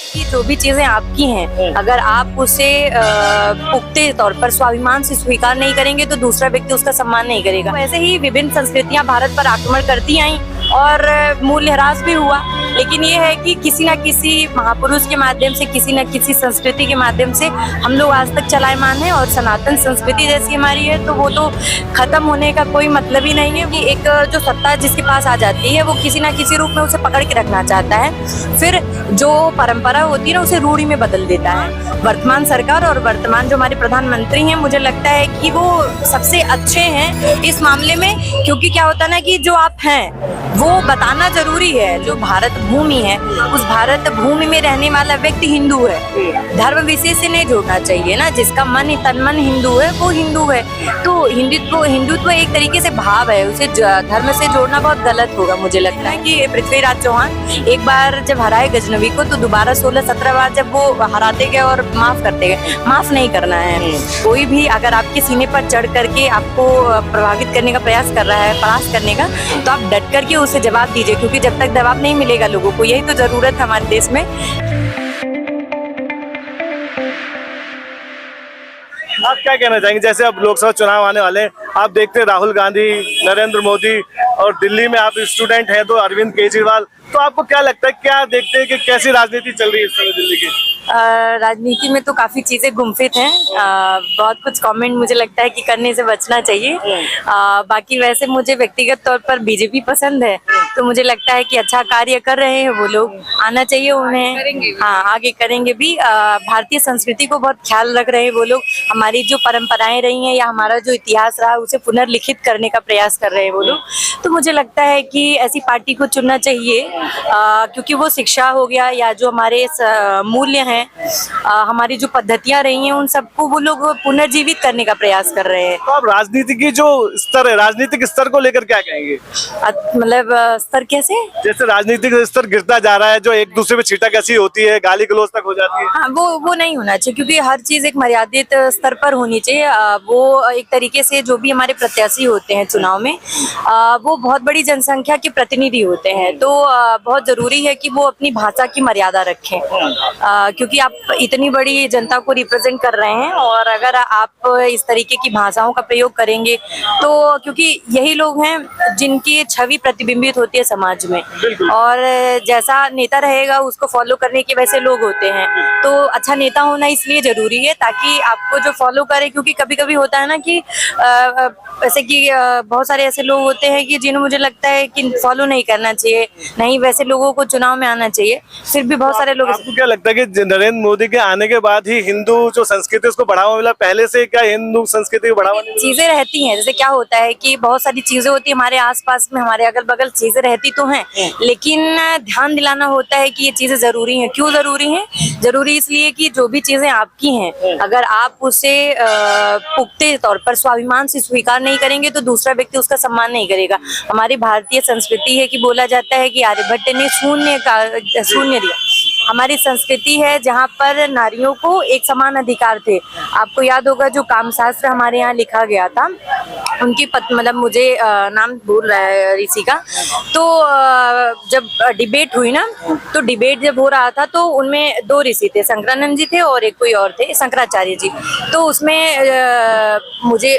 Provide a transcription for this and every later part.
कि जो भी चीजें आपकी हैं, अगर आप उसे पुख्ते तौर पर स्वाभिमान से स्वीकार नहीं करेंगे तो दूसरा व्यक्ति उसका सम्मान नहीं करेगा। वैसे ही विभिन्न संस्कृतियां भारत पर आक्रमण करती आई और मूल्यह्रास भी हुआ, लेकिन ये है कि किसी न किसी महापुरुष के माध्यम से, किसी न किसी संस्कृति के माध्यम से हम लोग आज तक चलायमान हैं और सनातन संस्कृति जैसी हमारी है तो वो तो खत्म होने का कोई मतलब ही नहीं है। कि एक जो सत्ता जिसके पास आ जाती है वो किसी न किसी रूप में उसे पकड़ के रखना चाहता है, फिर जो परंपरा होती है ना उसे रूढ़ी में बदल देता है। वर्तमान सरकार और वर्तमान जो हमारे प्रधानमंत्री हैं, मुझे लगता है कि वो सबसे अच्छे हैं इस मामले में, क्योंकि क्या होता है ना कि जो आप हैं वो बताना जरूरी है। जो भारत भूमि है उस भारत भूमि में रहने वाला व्यक्ति हिंदू है, धर्म विशेष से नहीं जोड़ना चाहिए ना। जिसका मन तन मन हिंदू है वो हिंदू है। तो हिंदुत्व एक तरीके से भाव है, उसे धर्म से जोड़ना बहुत गलत होगा। मुझे लगता है कि पृथ्वीराज चौहान एक बार जब हराए गजनवी को तो दोबारा 16-17 बार जब वो हराते गए और माफ करते गए, माफ नहीं करना है। कोई भी अगर आपके सीने पर चढ़ करके आपको प्रभावित करने का प्रयास कर रहा है, परास्त करने का, तो आप डट करके उसे जवाब दीजिए, क्योंकि जब तक जवाब नहीं मिलेगा लोगों को, यही तो जरूरत है हमारे देश में। आप क्या कहना चाहेंगे, जैसे अब लोकसभा चुनाव आने वाले हैं, आप देखते हैं राहुल गांधी, नरेंद्र मोदी, और दिल्ली में आप स्टूडेंट हैं तो अरविंद केजरीवाल, तो आपको क्या लगता है, क्या देखते हैं कि कैसी राजनीति चल रही है इस समय दिल्ली की? राजनीति में तो काफी चीजें गुमफित हैं। बहुत कुछ कमेंट मुझे लगता है कि करने से बचना चाहिए। बाकी वैसे मुझे व्यक्तिगत तौर पर बीजेपी पसंद है, तो मुझे लगता है कि अच्छा कार्य कर रहे हैं वो लोग, आना चाहिए उन्हें। हाँ, आगे करेंगे भी। भारतीय संस्कृति को बहुत ख्याल रख रहे हैं वो लोग। हमारी जो परंपराएं रही हैं या हमारा जो इतिहास रहा उसे पुनर्लिखित करने का प्रयास कर रहे हैं वो लोग। तो मुझे लगता है कि ऐसी पार्टी को चुनना चाहिए, क्योंकि वो शिक्षा हो गया या जो हमारे मूल्य हैं, हमारी जो पद्धतियां रही हैं, उन सबको वो लोग पुनर्जीवित करने का प्रयास कर रहे हैं। तो आप राजनीति की जो स्तर है, राजनीतिक स्तर को लेकर क्या कहेंगे? मतलब स्तर कैसे? जैसे राजनीतिक स्तर गिरता जा रहा है, जो एक दूसरे में छींटाकशी होती है, गाली गलौज तक हो जाती है। हाँ, वो नहीं होना चाहिए, क्योंकि हर चीज एक मर्यादित स्तर पर होनी चाहिए। वो एक तरीके से जो भी हमारे प्रत्याशी होते हैं चुनाव में, वो बहुत बड़ी जनसंख्या के प्रतिनिधि होते हैं, तो बहुत जरूरी है कि वो अपनी भाषा की मर्यादा रखें, क्योंकि आप इतनी बड़ी जनता को रिप्रेजेंट कर रहे हैं और अगर आप इस तरीके की भाषाओं का प्रयोग करेंगे तो, क्योंकि यही लोग हैं जिनकी छवि प्रतिबिंबित होती है समाज में, और जैसा नेता रहेगा उसको फॉलो करने के वैसे लोग होते हैं। तो अच्छा नेता होना इसलिए जरूरी है ताकि आपको जो फॉलो करे, क्योंकि कभी कभी होता है ना कि ऐसे कि बहुत सारे ऐसे लोग होते हैं कि जिन्हें मुझे लगता है कि फॉलो नहीं करना चाहिए, नहीं वैसे लोगों को चुनाव में आना चाहिए। फिर भी बहुत सारे लोग। आपको क्या लगता है कि नरेंद्र मोदी के आने के बाद ही हिंदू जो संस्कृति उसको बढ़ावा मिला, पहले से क्या हिंदू संस्कृति को बढ़ावा नहीं मिला? चीजें रहती हैं, जैसे क्या होता है कि बहुत सारी चीजें होती है हमारे आसपास में, हमारे अगल बगल चीजें रहती तो हैं, लेकिन ध्यान दिलाना होता है कि ये चीजें जरूरी हैं। क्यों जरूरी हैं? जरूरी इसलिए कि जो भी चीजें आपकी हैं, अगर आप उसे पुख्ते तौर पर स्वाभिमान से स्वीकार नहीं करेंगे तो दूसरा व्यक्ति उसका सम्मान नहीं करेगा। हमारी भारतीय संस्कृति है कि बोला जाता है कि आर्यभट्ट ने शून्य दिया। हमारी संस्कृति है जहाँ पर नारियों को एक समान अधिकार थे। आपको याद होगा जो कामशास्त्र हमारे यहाँ लिखा गया था, उनकी मतलब मुझे नाम भूल रहा है ऋषि का, तो जब डिबेट हुई ना, तो डिबेट जब हो रहा था तो उनमें 2 ऋषि थे, शंकरानंद जी थे और एक कोई और थे, शंकराचार्य जी। तो उसमें मुझे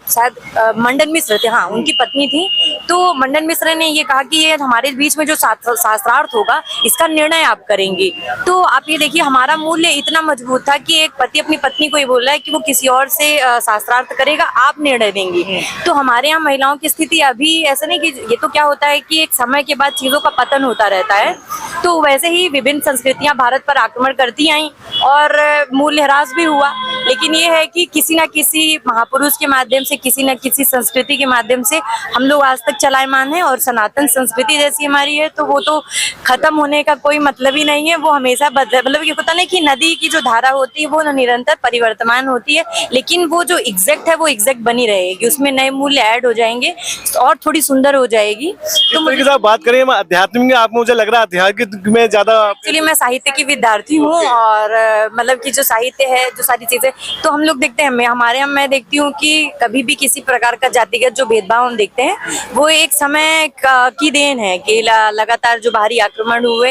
शायद मंडन मिश्र थे, हाँ उनकी पत्नी थी। तो मंडन मिश्र ने ये कहा कि ये हमारे बीच में जो शास्त्रार्थ होगा इसका निर्णय आप करेंगी। तो आप ये देखिए, हमारा मूल्य इतना मजबूत था कि एक पति अपनी पत्नी को ये बोल रहा है कि वो किसी और से शास्त्रार्थ करेगा, आप निर्णय देंगी। तो हमारे यहाँ महिलाओं की स्थिति अभी ऐसा नहीं कि ये तो क्या होता है कि एक समय के बाद चीजों का पतन होता रहता है। तो वैसे ही विभिन्न संस्कृतियां भारत पर आक्रमण करती आई और मूल्यह्रास भी हुआ, लेकिन ये है कि किसी न किसी महापुरुष के माध्यम से, किसी न किसी संस्कृति के माध्यम से हम लोग आज तक चलायमान हैं और सनातन संस्कृति जैसी हमारी है तो वो तो खत्म होने का कोई मतलब ही नहीं है। वो हमेशा मतलब ये होता नहीं कि नदी की जो धारा होती है वो निरंतर परिवर्तमान होती है, लेकिन वो जो एग्जैक्ट है वो एग्जैक्ट बनी रहेगी, उसमें नए मूल्य ऐड हो जाएंगे और थोड़ी सुंदर हो जाएगी। तो मुझे बात करें आध्यात्मिक, आप मुझे लग रहा है आध्यात्मिक में ज्यादा। एक्चुअली मैं साहित्य की विद्यार्थी हूँ और मतलब कि जो साहित्य है, जो सारी चीजें, तो हम लोग देखते हैं, हमारे यहाँ मैं देखती हूँ कि कभी भी किसी प्रकार का जातिगत जो भेदभाव हम देखते हैं वो एक समय की देन है कि लगातार जो बाहरी आक्रमण हुए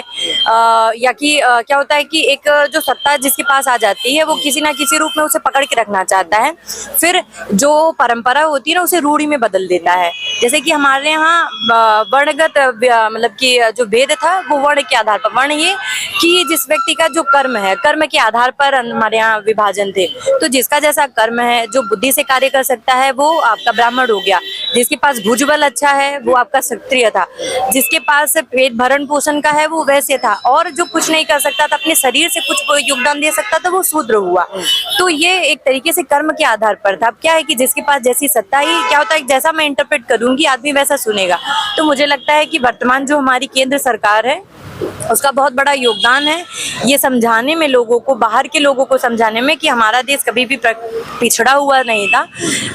या कि क्या होता है कि एक जो सत्ता जिसके पास आ जाती है वो किसी ना किसी रूप में उसे पकड़ के रखना चाहता है, फिर जो परंपरा होती है ना उसे रूढ़ी में बदल देता है। जैसे कि हमारे यहाँ वर्णगत मतलब कि जो भेद था वो वर्ण के आधार पर, वर्ण ये कि जिस व्यक्ति का जो कर्म है, कर्म के आधार पर हमारे यहाँ विभाजन थे। तो जिसका जैसा कर्म है, जो बुद्धि से कार्य कर सकता है वो आपका ब्राह्मण हो गया, जिसके पास भुजबल अच्छा है वो आपका क्षत्रिय था, जिसके पास पेट भरण पोषण का है वो वैश्य था, और जो कुछ नहीं कर सकता था, अपने शरीर से कुछ योगदान दे सकता था, वो शूद्र हुआ। तो ये एक तरीके से कर्म के आधार पर था। अब क्या है कि जिसके पास जैसी सत्ता ही, क्या होता है जैसा मैं इंटरप्रेट करूंगी आदमी वैसा सुनेगा। तो मुझे लगता है कि वर्तमान जो हमारी केंद्र सरकार है उसका बहुत बड़ा योगदान है ये समझाने में, लोगों को, बाहर के लोगों को समझाने में कि हमारा देश कभी भी पिछड़ा हुआ नहीं था,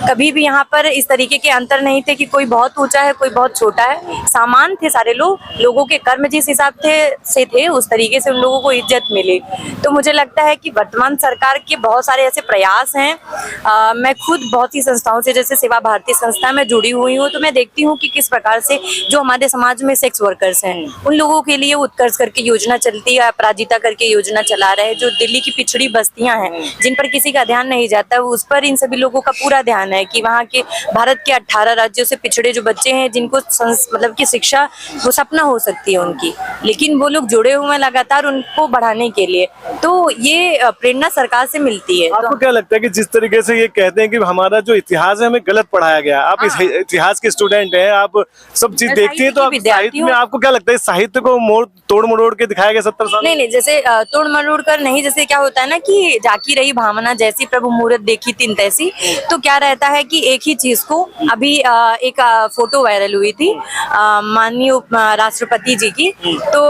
कभी भी यहाँ पर इस तरीके के अंतर नहीं थे कि कोई बहुत ऊंचा है कोई बहुत छोटा है, समान थे सारे लोग, लोगों के कर्म जिस हिसाब से थे उस तरीके से उन लोगों को इज्जत मिली। तो मुझे लगता है कि वर्तमान सरकार के बहुत सारे ऐसे प्रयास हैं। मैं खुद बहुत सी संस्थाओं से, जैसे सेवा भारती संस्था में जुड़ी हुई हूँ, तो मैं देखती हूँ कि किस प्रकार से जो हमारे समाज में सेक्स वर्कर्स हैं उन लोगों के लिए उत्कर्ष करके योजना चलती है, अपराजिता करके योजना चला रहे हैं। जो दिल्ली की पिछड़ी बस्तियां हैं जिन पर किसी का ध्यान नहीं जाता, उस पर इन सभी लोगों का पूरा ध्यान है कि वहाँ के भारत के 18 राज्यों से पिछड़े जो बच्चे हैं जिनको मतलब की शिक्षा वो सपना हो सकती है उनकी, लेकिन वो लोग जुड़े हुए हैं लगातार उनको बढ़ाने के लिए। तो ये प्रेरणा सरकार से मिलती है। आपको क्या लगता है कि जिस तरीके से ये कहते हैं कि हमारा जो इतिहास है हमें गलत पढ़ाया गया, आप इस इतिहास के स्टूडेंट हैं, आप सब चीज देखती हैं, तो आप साहित्य में आपको क्या लगता है साहित्य को तोड़ मरोड़ के दिखाया गया 70 साल? नहीं, जैसे तोड़ मरोड़ कर नहीं, जैसे क्या होता है ना कि जाकी रही भावना जैसी प्रभु मूरत देखी तीन तैसी। तो क्या रहता है कि एक ही चीज को, अभी एक फोटो वायरल हुई थी माननीय राष्ट्रपति जी की, तो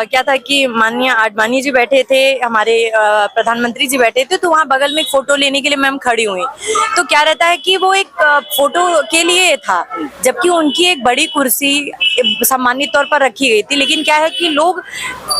क्या था कि माननीय आडवाणी जी बैठे थे, हमारे प्रधानमंत्री जी बैठे थे, तो वहाँ बगल में एक फोटो लेने के लिए मैम खड़ी हुई। तो क्या रहता है कि वो एक फोटो के लिए था, जबकि उनकी एक बड़ी कुर्सी सम्मानित तौर पर रखी गई थी। लेकिन क्या है कि लोग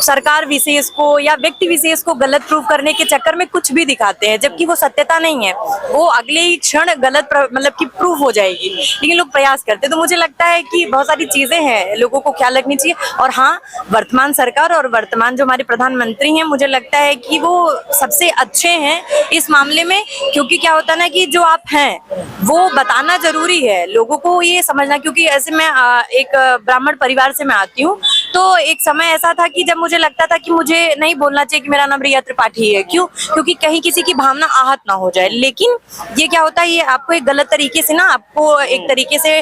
सरकार विशेष को या व्यक्ति विशेष को गलत प्रूव करने के चक्कर में कुछ भी दिखाते हैं, जबकि वो सत्यता नहीं है, वो अगले ही क्षण गलत मतलब कि प्रूफ हो जाएगी, लेकिन लोग प्रयास करते हैं। तो मुझे लगता है कि बहुत सारी चीजें हैं, लोगों को ख्याल रखनी चाहिए। और हाँ, वर्तमान सरकार और वर्तमान जो हमारे प्रधानमंत्री हैं, मुझे लगता है कि वो सबसे अच्छे हैं इस मामले में, क्योंकि क्या होता है ना कि जो आप हैं वो बताना जरूरी है, लोगों को ये समझना। क्योंकि ऐसे मैं एक ब्राह्मण परिवार से मैं आती हूँ, तो एक समय ऐसा था कि जब मुझे लगता था कि मुझे नहीं बोलना चाहिए कि मेरा नाम रिया त्रिपाठी है, क्यों? क्योंकि कहीं किसी की भावना आहत ना हो जाए। लेकिन ये क्या होता है, ये आपको एक गलत तरीके से ना, आपको एक तरीके से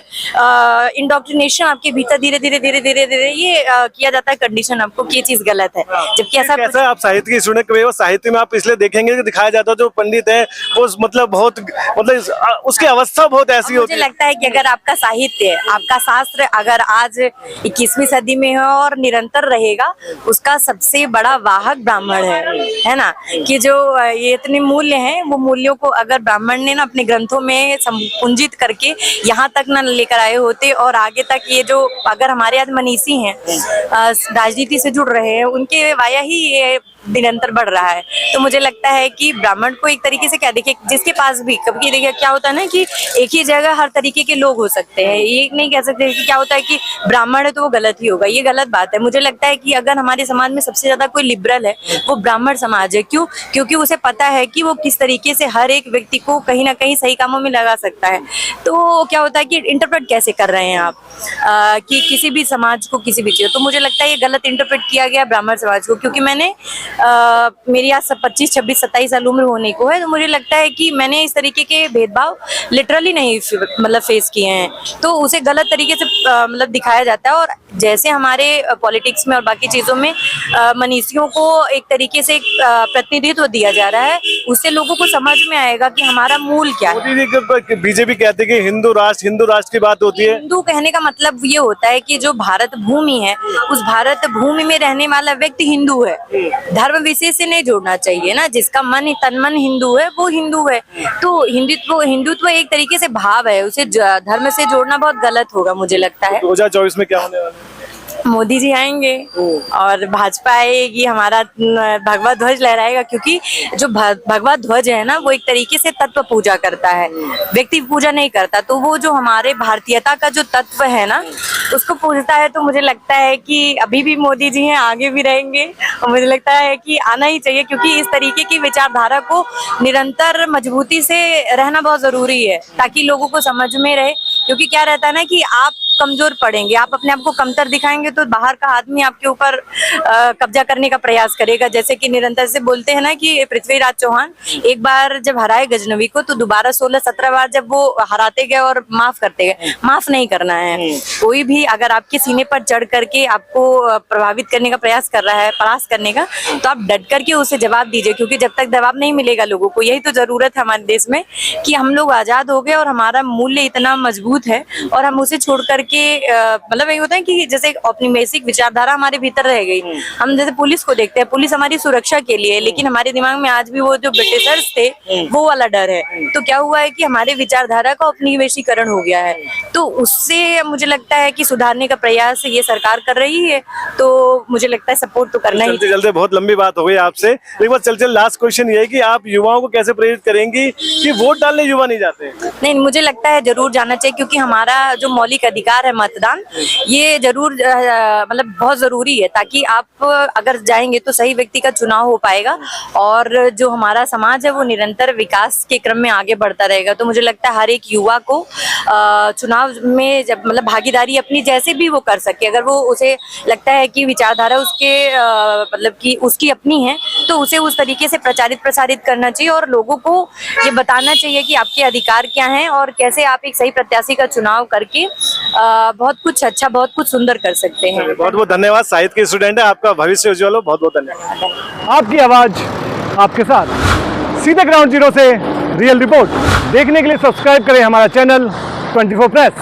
इंडोक्ट्रिनेशन आपके भीतर धीरे धीरे ये किया जाता है कंडीशन आपको कि ये चीज गलत है, जबकि ऐसा कैसा आप साहित्य की स्टूडेंट, साहित्य में आप इसलिए देखेंगे कि दिखाया जाता है जो पंडित है वो मतलब बहुत उसकी अवस्था बहुत ऐसी होती है। मुझे लगता है कि अगर आपका साहित्य, आपका शास्त्र अगर आज 21वीं सदी में है और निरंतर रहेगा, उसका सबसे बड़ा वाहक ब्राह्मण है ना, कि जो ये इतने मूल्य हैं, वो मूल्यों को अगर ब्राह्मण ने ना अपने ग्रंथों में संपुंजित करके यहाँ तक ना लेकर आए होते, और आगे तक ये जो अगर हमारे आज मनीषी हैं राजनीति से जुड़ रहे हैं, उनके वाया ही ये निरंतर बढ़ रहा है। तो मुझे लगता है कि ब्राह्मण को एक तरीके से क्या, देखिए जिसके पास भी कभी देखिए क्या होता है ना कि एक ही जगह हर तरीके के लोग हो सकते हैं, ये नहीं कह सकते कि क्या होता है कि ब्राह्मण है तो वो गलत ही होगा, ये गलत बात है। मुझे लगता है कि अगर हमारे समाज में सबसे ज्यादा कोई लिबरल है वो ब्राह्मण समाज है। क्यों? क्योंकि उसे पता है कि वो किस तरीके से हर एक व्यक्ति को कहीं ना कहीं सही कामों में लगा सकता है। तो क्या होता है कि इंटरप्रेट कैसे कर रहे हैं आप कि किसी भी समाज को किसी भी चीज, तो मुझे लगता है ये गलत इंटरप्रेट किया गया ब्राह्मण समाज को। क्योंकि मैंने मेरी आज 25, 26, 27 साल उम्र होने को है, तो मुझे लगता है कि मैंने इस तरीके के भेदभाव लिटरली नहीं मतलब फेस किए हैं, तो उसे गलत तरीके से मतलब दिखाया जाता है। और जैसे हमारे पॉलिटिक्स में और बाकी चीजों में मनीषियों को एक तरीके से प्रतिनिधित्व दिया जा रहा है, उससे लोगों को समझ में आएगा कि हमारा मूल क्या है। बीजेपी कहते हैं कि हिंदू राष्ट्र की बात होती है। हिंदू कहने का मतलब ये होता है कि जो भारत भूमि है, उस भारत भूमि में रहने वाला व्यक्ति हिंदू है। धर्म विशेष से नहीं जोड़ना चाहिए ना, जिसका मन तन मन हिंदू है वो हिंदू है। तो हिंदुत्व एक तरीके से भाव है, उसे धर्म से जोड़ना बहुत गलत होगा मुझे लगता है। 2024 में क्या होने वाला है? मोदी जी आएंगे और भाजपा आएगी, हमारा भगवा ध्वज लहराएगा, क्योंकि जो भगवा ध्वज है ना वो एक तरीके से तत्व पूजा करता है, व्यक्ति पूजा नहीं करता। तो वो जो हमारे भारतीयता का जो तत्व है ना उसको पूजता है। तो मुझे लगता है कि अभी भी मोदी जी हैं, आगे भी रहेंगे, और मुझे लगता है कि आना ही चाहिए, क्योंकि इस तरीके की विचारधारा को निरंतर मजबूती से रहना बहुत जरूरी है, ताकि लोगों को समझ में रहे। क्योंकि क्या रहता है ना कि आप कमजोर पड़ेंगे, आप अपने आप को कमतर दिखाएंगे तो बाहर का आदमी आपके ऊपर कब्जा करने का प्रयास करेगा। जैसे कि निरंतर से बोलते हैं ना कि पृथ्वीराज चौहान एक बार जब हराए गजनवी को तो दोबारा 16-17 बार जब वो हराते गए और माफ करते गए, माफ नहीं करना है। कोई भी अगर आपके सीने पर चढ़ करके आपको प्रभावित करने का प्रयास कर रहा है, परास्त करने का, तो आप डट करके उसे जवाब दीजिए, क्योंकि जब तक जवाब नहीं मिलेगा लोगों को, यही तो जरूरत है हमारे देश में कि हम लोग आजाद हो गए और हमारा मूल्य इतना मजबूत है और हम उसे छोड़ करके मतलब ये होता है कि जैसे अपनी बेसिक विचारधारा हमारे भीतर रह गई। हम जैसे पुलिस को देखते हैं, पुलिस हमारी सुरक्षा के लिए, लेकिन हमारे दिमाग में आज भी वो जो ब्रिटिशर्स थे वो वाला डर है। तो क्या हुआ है कि हमारे विचारधारा का उपनिवेशीकरण हो गया है। तो उससे मुझे लगता है कि सुधारने का प्रयास ये सरकार कर रही है, तो मुझे लगता है सपोर्ट तो करना ही। चलते बहुत लंबी बात हो गई आपसे, एक बार चलते लास्ट क्वेश्चन ये है कि आप युवाओं को कैसे प्रेरित करेंगी कि वोट डालने युवा नहीं जाते? नहीं, मुझे लगता है जरूर जाना चाहिए, क्योंकि हमारा जो मौलिक अधिकार है मतदान, ये जरूर मतलब बहुत जरूरी है, ताकि आप अगर जाएंगे तो सही व्यक्ति का चुनाव हो पाएगा और जो हमारा समाज है वो निरंतर विकास के क्रम में आगे बढ़ता रहेगा। तो मुझे लगता है हर एक युवा को चुनाव में जब मतलब भागीदारी अपनी जैसे भी वो कर सके, अगर वो उसे लगता है कि विचारधारा उसके मतलब कि उसकी अपनी है तो उसे उस तरीके से प्रसारित करना चाहिए और लोगों को ये बताना चाहिए कि आपके अधिकार क्या हैं और कैसे आप एक सही प्रत्याशी का चुनाव करके बहुत कुछ अच्छा, बहुत कुछ सुंदर कर सकते हैं। बहुत बहुत धन्यवाद। साहित्य के स्टूडेंट है, आपका भविष्य उज्जवल हो। बहुत बहुत धन्यवाद। आपकी आवाज आपके साथ, सीधे ग्राउंड जीरो से रियल रिपोर्ट देखने के लिए सब्सक्राइब करें हमारा चैनल 24 प्रेस।